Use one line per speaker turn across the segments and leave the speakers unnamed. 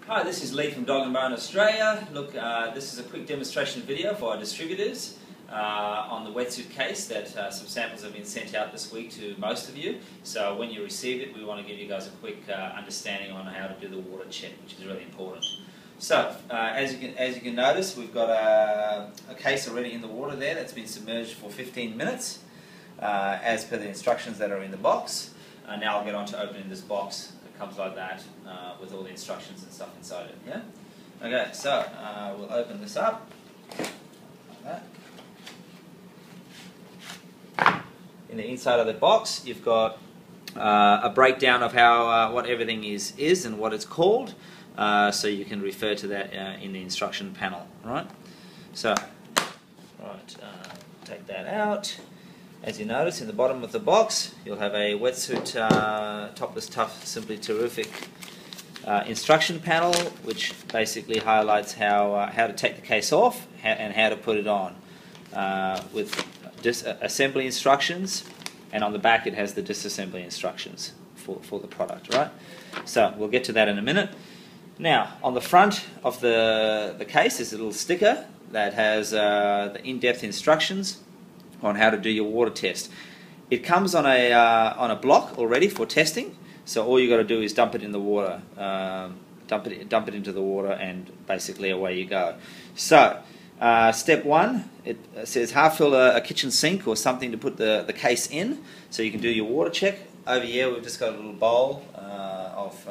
Hi, this is Lee from Dog & Bone Australia. Look, this is a quick demonstration video for our distributors on the Wetsuit case that some samples have been sent out this week to most of you. So when you receive it, we want to give you guys a quick understanding on how to do the water check, which is really important. So, as you can notice, we've got a case already in the water there that's been submerged for 15 minutes as per the instructions that are in the box. Now I'll get on to opening this box. It comes like that with all the instructions and stuff inside it. Yeah. Okay. So we'll open this up like that. In the inside of the box, you've got a breakdown of how what everything is and what it's called, so you can refer to that in the instruction panel. Right. So, take that out. As you notice, in the bottom of the box, you'll have a Wetsuit Topless Tough Simply Terrific instruction panel, which basically highlights how to take the case off and how to put it on, with assembly instructions, and on the back it has the disassembly instructions for the product. Right. So we'll get to that in a minute. Now, on the front of the case is a little sticker that has the in-depth instructions on how to do your water test. It comes on a block already for testing, so all you got to do is dump it in the water, dump it into the water, and basically away you go. So, step one, it says half fill a kitchen sink or something to put the case in, so you can do your water check. Over here we've just got a little bowl of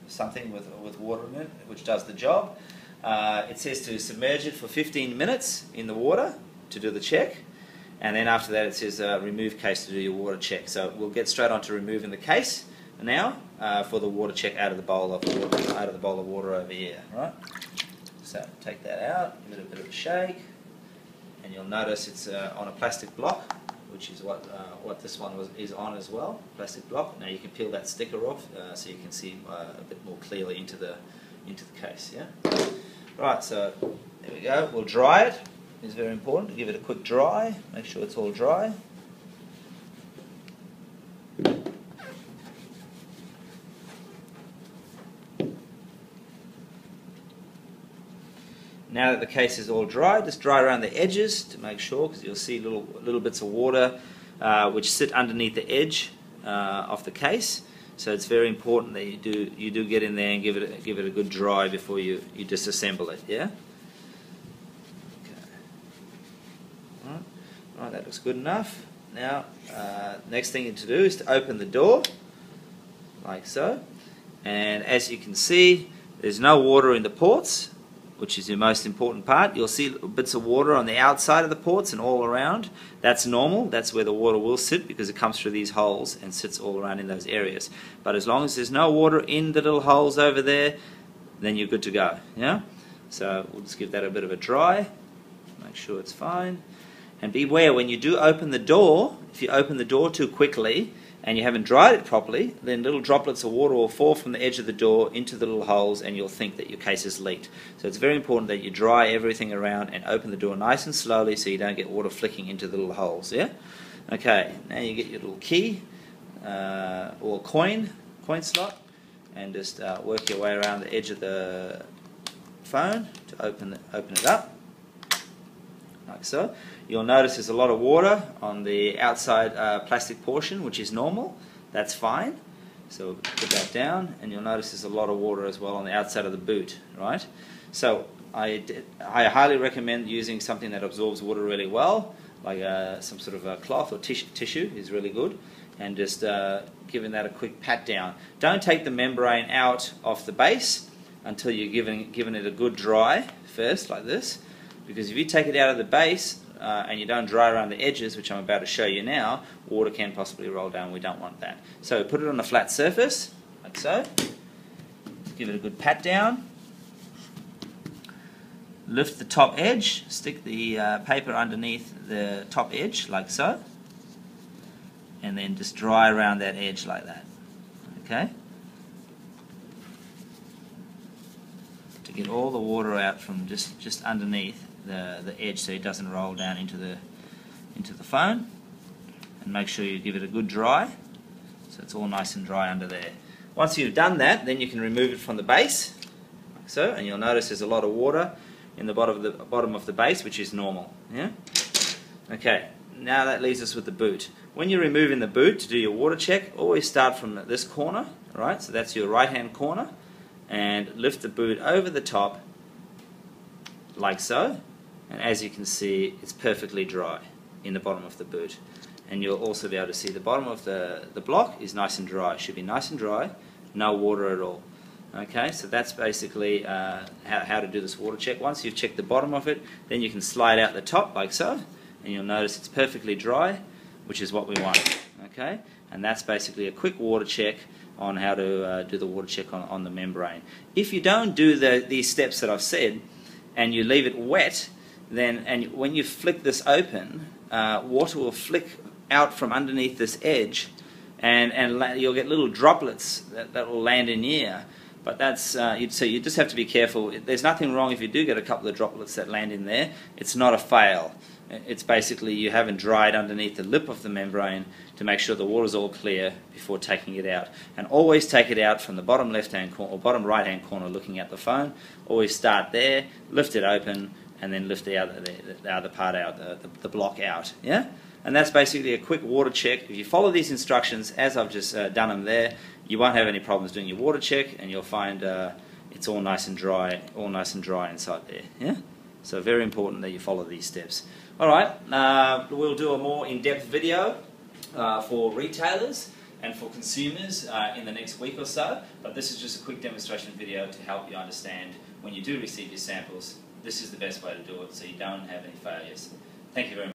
something with water in it, which does the job. It says to submerge it for 15 minutes in the water to do the check. And then after that it says remove case to do your water check. So we'll get straight on to removing the case now for the water check out of the bowl of water over here. Right. So take that out, give it a bit of a shake, and you'll notice it's on a plastic block, which is what this one is on as well. Plastic block. Now you can peel that sticker off so you can see a bit more clearly into the case. Yeah. Right. So there we go. We'll dry it. It's very important to give it a quick dry. Make sure it's all dry. Now that the case is all dry, just dry around the edges to make sure, because you'll see little bits of water which sit underneath the edge of the case. So it's very important that you do get in there and give it a good dry before you disassemble it. Yeah. Right, that looks good enough. Now, next thing to do is to open the door, like so. And as you can see, there's no water in the ports, which is your most important part. You'll see bits of water on the outside of the ports and all around. That's normal. That's where the water will sit, because it comes through these holes and sits all around in those areas. But as long as there's no water in the little holes over there, then you're good to go. Yeah. So we'll just give that a bit of a dry. Make sure it's fine. And beware, when you do open the door, if you open the door too quickly and you haven't dried it properly, then little droplets of water will fall from the edge of the door into the little holes, and you'll think that your case is leaked. So it's very important that you dry everything around and open the door nice and slowly so you don't get water flicking into the little holes. Yeah? Okay, now you get your little key or coin slot, and just work your way around the edge of the phone to open it up. Like so. You'll notice there's a lot of water on the outside plastic portion, which is normal. That's fine. So put that down, and you'll notice there's a lot of water as well on the outside of the boot. Right. So I highly recommend using something that absorbs water really well, like some sort of a cloth or tissue is really good, and just giving that a quick pat down. Don't take the membrane out of the base until you're giving it a good dry first, like this. Because if you take it out of the base and you don't dry around the edges, which I'm about to show you now, water can possibly roll down. We don't want that. So put it on a flat surface, like so. Give it a good pat down. Lift the top edge. Stick the paper underneath the top edge, like so. And then just dry around that edge like that. Okay? To get all the water out from just underneath the edge, so it doesn't roll down into the phone. And make sure you give it a good dry, so it's all nice and dry under there. Once you've done that, then you can remove it from the base so, and you'll notice there's a lot of water in the bottom of the base, which is normal. Yeah. Okay. Now that leaves us with the boot. When you're removing the boot to do your water check, always start from this corner, right? So that's your right-hand corner, and lift the boot over the top, like so. And as you can see, it's perfectly dry in the bottom of the boot. And you'll also be able to see the bottom of the block is nice and dry. It should be nice and dry, no water at all. Okay, so that's basically how to do this water check. Once you've checked the bottom of it, then you can slide out the top like so, and you'll notice it's perfectly dry, which is what we want. Okay, and that's basically a quick water check on how to do the water check on the membrane. If you don't do these steps that I've said, and you leave it wet, then when you flick this open, water will flick out from underneath this edge, and you'll get little droplets that will land in here. But that's so you just have to be careful. There's nothing wrong if you do get a couple of droplets that land in there. It's not a fail. It's basically you haven't dried underneath the lip of the membrane to make sure the water's all clear before taking it out. And always take it out from the bottom left-hand corner or bottom right-hand corner looking at the phone. Always start there, lift it open, and then lift the other part out, the block out. Yeah? And that's basically a quick water check. If you follow these instructions as I've just done them there, you won't have any problems doing your water check, and you'll find it's all nice and dry inside there. Yeah. So very important that you follow these steps. All right. We'll do a more in-depth video for retailers and for consumers in the next week or so. But this is just a quick demonstration video to help you understand when you do receive your samples. This is the best way to do it, so you don't have any failures. Thank you very much.